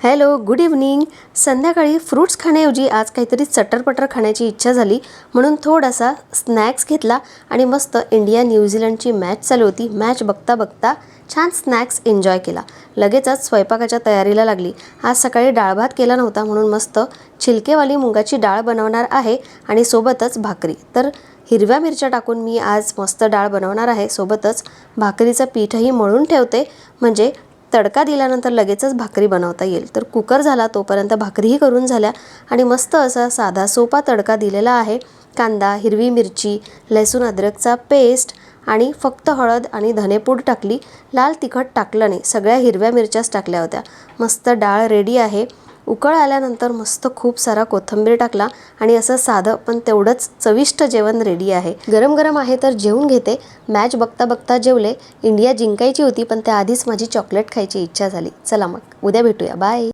Hello, good evening. संध्याकाळी fruits खाण्याऐवजी आज काहीतरी चटरपटर खाण्याची इच्छा झाली, म्हणून थोडासा स्नॅक्स घेतला आणि मस्त इंडिया न्यूझीलंडची मॅच चालू होती. मॅच बघता बघता छान स्नॅक्स एन्जॉय केला. लगेचच स्वयंपाकाच्या तयारीला लागली. आज सकाळी डाळ भात केला नव्हता, म्हणून मस्त छिलकेवाली मुगाची डाळ बनवणार आहे आणि सोबतच भाकरी. तर हिरव्या मिरच्या टाकून मी आज मस्त डाळ बनवणार आहे. सोबतच भाकरीचं पीठही मळून ठेवते, म्हणजे तडका दिल्यानंतर लगेचच भाकरी बनवता येईल. तर कुकर झाला तोपर्यंत भाकरीही करून झाल्या आणि मस्त असा साधा सोपा तडका दिलेला आहे. कांदा, हिरवी मिरची, लसूण अद्रकचा पेस्ट आणि फक्त हळद आणि धनेपूड टाकली. लाल तिखट टाकलं नाही, सगळ्या हिरव्या मिरच्याच टाकल्या होत्या. मस्त डाळ रेडी आहे. उकळ आल्यानंतर मस्त खूप सारा कोथिंबीर टाकला आणि असं साधं पण तेवढंच चविष्ट जेवण रेडी आहे. गरम गरम आहे तर जेवून घेते. मॅच बघता बघता जेवले. इंडिया जिंकायची होती, पण त्याआधीच माझी चॉकलेट खायची इच्छा झाली. चला मग उद्या भेटूया. बाय.